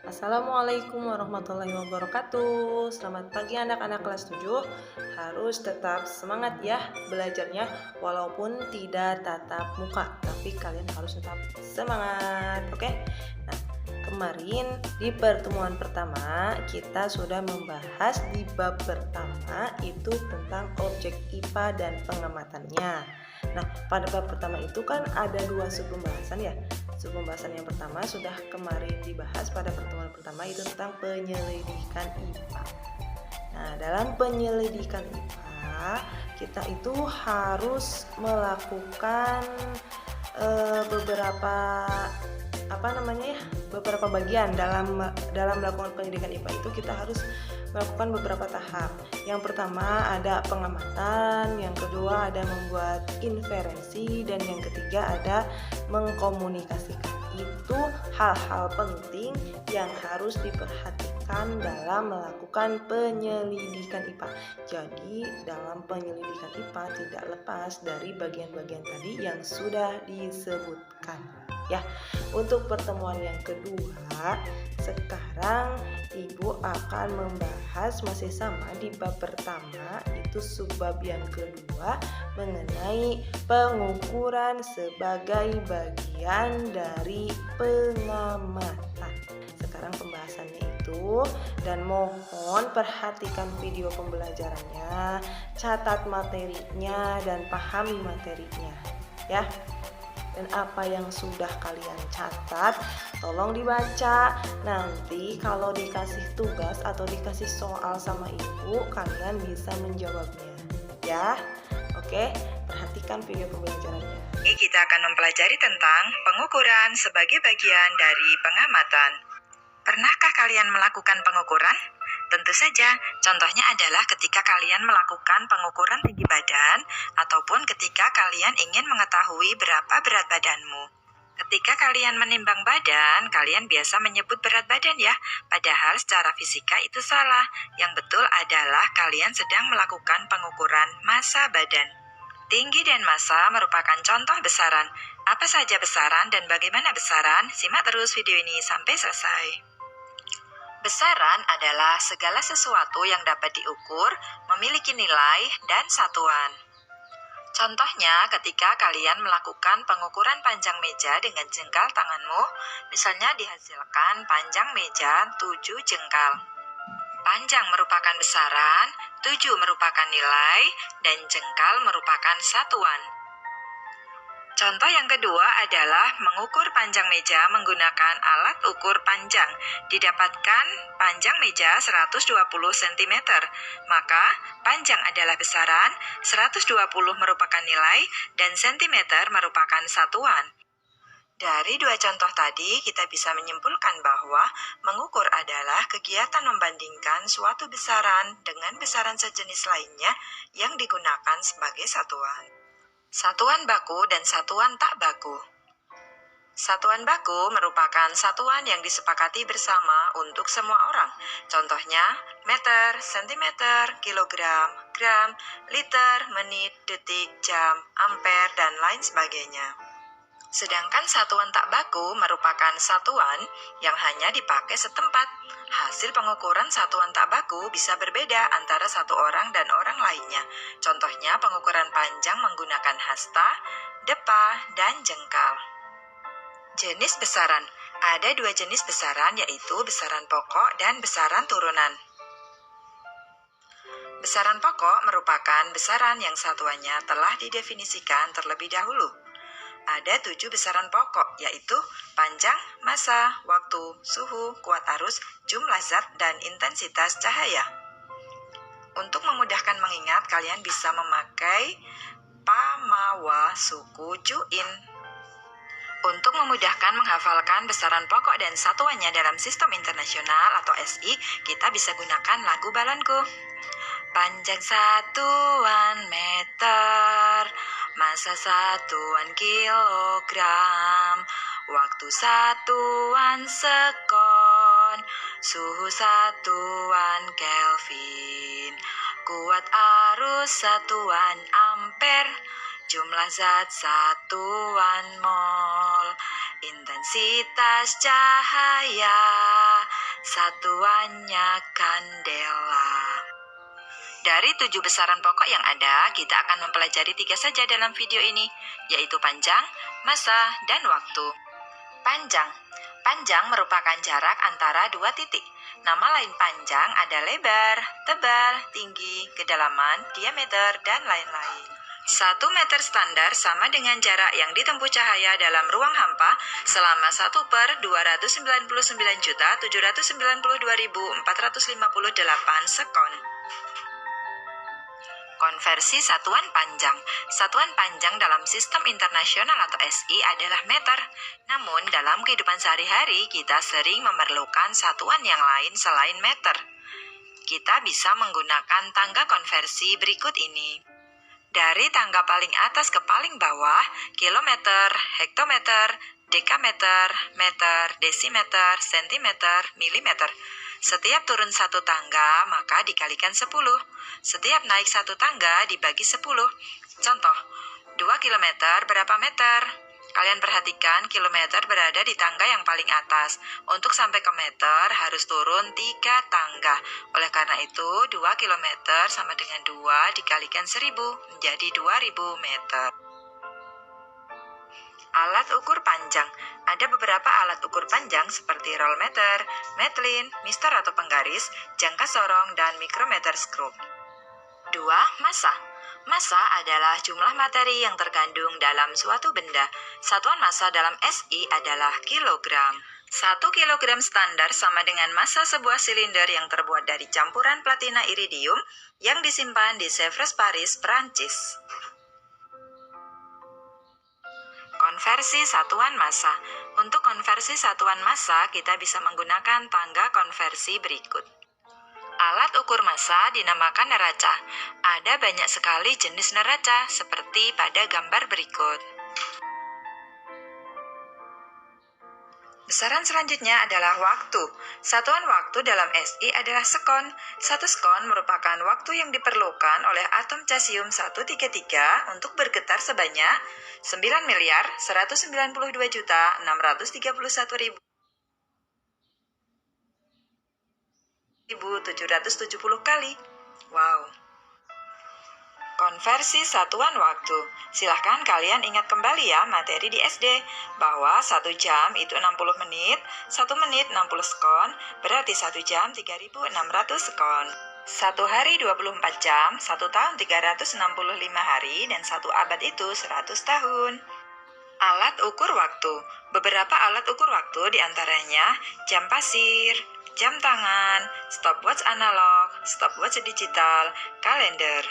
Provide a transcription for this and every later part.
Assalamualaikum warahmatullahi wabarakatuh. Selamat pagi anak-anak kelas 7. Harus tetap semangat ya belajarnya walaupun tidak tatap muka, tapi kalian harus tetap semangat. Oke? Nah, kemarin di pertemuan pertama kita sudah membahas di bab pertama itu tentang objek IPA dan pengamatannya. Nah, pada bab pertama itu kan ada dua subpembahasan ya. Subpembahasan yang pertama sudah kemarin dibahas pada pertemuan pertama itu tentang penyelidikan IPA. Nah, dalam penyelidikan IPA kita itu harus melakukan beberapa beberapa bagian dalam melakukan pendidikan IPA itu kita harus melakukan beberapa tahap. Yang pertama ada pengamatan, yang kedua ada membuat inferensi, dan yang ketiga ada mengkomunikasikan. Itu hal-hal penting yang harus diperhatikan dalam melakukan penyelidikan IPA. Jadi dalam penyelidikan IPA tidak lepas dari bagian-bagian tadi yang sudah disebutkan. Ya, untuk pertemuan yang kedua, sekarang Ibu akan membahas masih sama di bab pertama, itu subbab yang kedua mengenai pengukuran sebagai bagian dari pengamatan. Sekarang pembahasannya itu, dan mohon perhatikan video pembelajarannya, catat materinya dan pahami materinya ya. Dan apa yang sudah kalian catat tolong dibaca. Nanti kalau dikasih tugas atau dikasih soal sama ibu, kalian bisa menjawabnya ya. Oke, perhatikan video pembelajarannya. Ini kita akan mempelajari tentang pengukuran sebagai bagian dari pengamatan. Pernahkah kalian melakukan pengukuran? Tentu saja, contohnya adalah ketika kalian melakukan pengukuran tinggi badan ataupun ketika kalian ingin mengetahui berapa berat badanmu. Ketika kalian menimbang badan, kalian biasa menyebut berat badan ya, padahal secara fisika itu salah. Yang betul adalah kalian sedang melakukan pengukuran massa badan. Tinggi dan massa merupakan contoh besaran. Apa saja besaran dan bagaimana besaran? Simak terus video ini sampai selesai. Besaran adalah segala sesuatu yang dapat diukur, memiliki nilai dan satuan. Contohnya ketika kalian melakukan pengukuran panjang meja dengan jengkal tanganmu, misalnya dihasilkan panjang meja 7 jengkal. Panjang merupakan besaran, 7 merupakan nilai, dan jengkal merupakan satuan. Contoh yang kedua adalah mengukur panjang meja menggunakan alat ukur panjang. Didapatkan panjang meja 120 cm, maka panjang adalah besaran, 120 merupakan nilai, dan cm merupakan satuan. Dari dua contoh tadi, kita bisa menyimpulkan bahwa mengukur adalah kegiatan membandingkan suatu besaran dengan besaran sejenis lainnya yang digunakan sebagai satuan. Satuan baku dan satuan tak baku. Satuan baku merupakan satuan yang disepakati bersama untuk semua orang. Contohnya, meter, sentimeter, kilogram, gram, liter, menit, detik, jam, ampere, dan lain sebagainya. Sedangkan satuan tak baku merupakan satuan yang hanya dipakai setempat. Hasil pengukuran satuan tak baku bisa berbeda antara satu orang dan orang lainnya. Contohnya pengukuran panjang menggunakan hasta, depa, dan jengkal. Jenis besaran. Ada dua jenis besaran, yaitu besaran pokok dan besaran turunan. Besaran pokok merupakan besaran yang satuannya telah didefinisikan terlebih dahulu. Ada 7 besaran pokok, yaitu panjang, massa, waktu, suhu, kuat arus, jumlah zat, dan intensitas cahaya. Untuk memudahkan mengingat, kalian bisa memakai pamawa suku Juin. Untuk memudahkan menghafalkan besaran pokok dan satuannya dalam sistem internasional atau SI, kita bisa gunakan lagu balonku. Panjang satuan meter, massa satuan kilogram, waktu satuan sekon, suhu satuan Kelvin, kuat arus satuan ampere, jumlah zat satuan mol, intensitas cahaya satuannya kandela. Dari 7 besaran pokok yang ada, kita akan mempelajari 3 saja dalam video ini, yaitu panjang, massa, dan waktu. Panjang. Panjang merupakan jarak antara 2 titik. Nama lain panjang ada lebar, tebal, tinggi, kedalaman, diameter, dan lain-lain. 1 meter standar sama dengan jarak yang ditempuh cahaya dalam ruang hampa selama 1/299.792.458 sekon. Konversi satuan panjang. Satuan panjang dalam sistem internasional atau SI adalah meter. Namun dalam kehidupan sehari-hari kita sering memerlukan satuan yang lain selain meter. Kita bisa menggunakan tangga konversi berikut ini. Dari tangga paling atas ke paling bawah, kilometer, hektometer, dekameter, meter, desimeter, sentimeter, milimeter. Setiap turun 1 tangga, maka dikalikan 10. Setiap naik 1 tangga dibagi 10. Contoh, 2 kilometer berapa meter? Kalian perhatikan kilometer berada di tangga yang paling atas. Untuk sampai ke meter harus turun 3 tangga. Oleh karena itu, 2 kilometer sama dengan 2 dikalikan 1000 menjadi 2000 meter. Alat ukur panjang. Ada beberapa alat ukur panjang seperti rollmeter, metlin, mister atau penggaris, jangka sorong, dan mikrometer skrup. 2. Massa. Massa adalah jumlah materi yang terkandung dalam suatu benda. Satuan massa dalam SI adalah kilogram. 1 kilogram standar sama dengan massa sebuah silinder yang terbuat dari campuran platina iridium yang disimpan di Sèvres, Paris, Prancis. Konversi satuan massa. Untuk konversi satuan massa, kita bisa menggunakan tangga konversi berikut. Alat ukur massa dinamakan neraca. Ada banyak sekali jenis neraca, seperti pada gambar berikut. Besaran selanjutnya adalah waktu. Satuan waktu dalam SI adalah sekon. 1 sekon merupakan waktu yang diperlukan oleh atom cesium 133 untuk bergetar sebanyak 9.692.631.770 kali. Wow. Konversi satuan waktu. Silahkan kalian ingat kembali ya materi di SD, bahwa 1 jam itu 60 menit, 1 menit 60 sekon, berarti 1 jam 3.600 sekon. 1 hari 24 jam, 1 tahun 365 hari, dan 1 abad itu 100 tahun. Alat ukur waktu. Beberapa alat ukur waktu diantaranya jam pasir, jam tangan, stopwatch analog, stopwatch digital, kalender.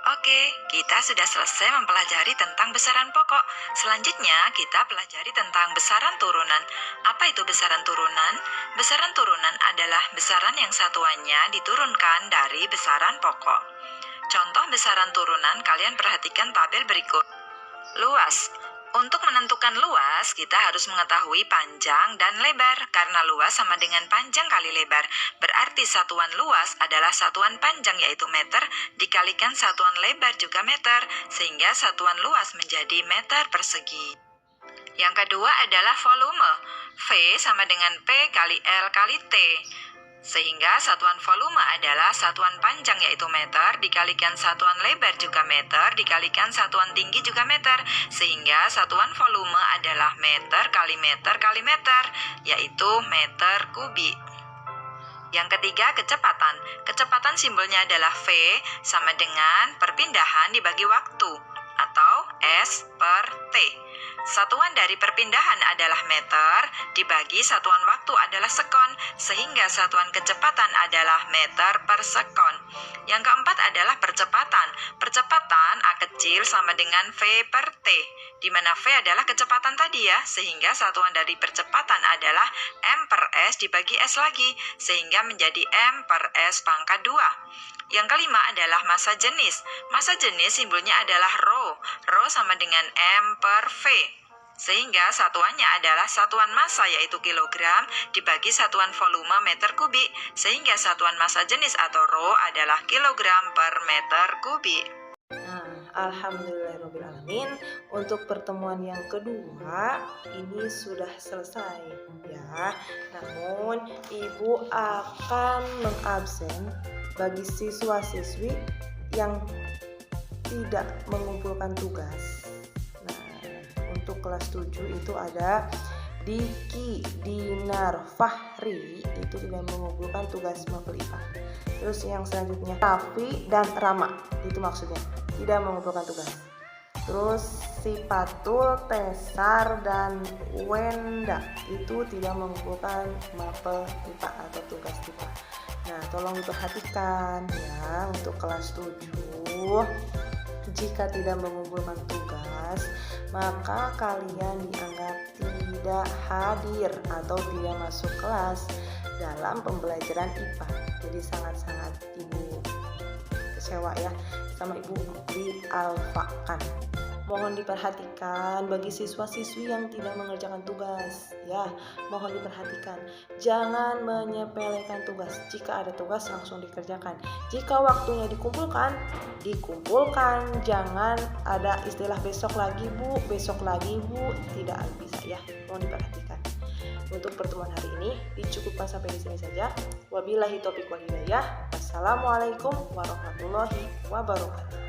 Oke, kita sudah selesai mempelajari tentang besaran pokok. Selanjutnya, kita pelajari tentang besaran turunan. Apa itu besaran turunan? Besaran turunan adalah besaran yang satuannya diturunkan dari besaran pokok. Contoh besaran turunan, kalian perhatikan tabel berikut. Luas. Untuk menentukan luas, kita harus mengetahui panjang dan lebar. Karena luas sama dengan panjang kali lebar. Berarti satuan luas adalah satuan panjang yaitu meter dikalikan satuan lebar juga meter. Sehingga satuan luas menjadi meter persegi. Yang kedua adalah volume. V sama dengan P kali L kali T. Sehingga satuan volume adalah satuan panjang yaitu meter dikalikan satuan lebar juga meter dikalikan satuan tinggi juga meter. Sehingga satuan volume adalah meter kali meter yaitu meter kubik. Yang ketiga, kecepatan. Kecepatan simbolnya adalah V sama dengan perpindahan dibagi waktu atau S per T. Satuan dari perpindahan adalah meter, dibagi satuan waktu adalah sekon, sehingga satuan kecepatan adalah meter per sekon. Yang keempat adalah percepatan. Percepatan A kecil sama dengan V per T, di mana V adalah kecepatan tadi ya, sehingga satuan dari percepatan adalah M per S dibagi S lagi, sehingga menjadi M per S pangkat 2. Yang kelima adalah massa jenis. Massa jenis simbolnya adalah rho. Rho sama dengan M per V. Sehingga satuannya adalah satuan massa yaitu kilogram dibagi satuan volume meter kubik. Sehingga satuan massa jenis atau rho adalah kilogram per meter kubik. Nah, Alhamdulillahirobbilalamin, untuk pertemuan yang kedua ini sudah selesai ya. Namun Ibu akan mengabsen bagi siswa-siswi yang tidak mengumpulkan tugas. Nah, untuk kelas 7 itu ada Diki, Dinar, Fahri itu tidak mengumpulkan tugas mapel IPA. Terus yang selanjutnya Raffi dan Rama, itu maksudnya tidak mengumpulkan tugas. Terus Sipatul, Tesar dan Wenda itu tidak mengumpulkan mapel IPA atau tugas IPA. Nah, tolong diperhatikan ya untuk kelas 7. Jika tidak mengumpulkan tugas, maka kalian dianggap tidak hadir atau tidak masuk kelas dalam pembelajaran IPA. Jadi sangat-sangat Ibu kecewa ya sama Ibu dialfakan. Mohon diperhatikan bagi siswa-siswi yang tidak mengerjakan tugas ya, mohon diperhatikan. Jangan menyepelekan tugas. Jika ada tugas langsung dikerjakan. Jika waktunya dikumpulkan, dikumpulkan. Jangan ada istilah besok lagi Bu, besok lagi Bu, tidak bisa ya. Mohon diperhatikan. Untuk pertemuan hari ini dicukupkan sampai di sini saja. Wabillahi taufiq wal hidayah. Wassalamualaikum warahmatullahi wabarakatuh.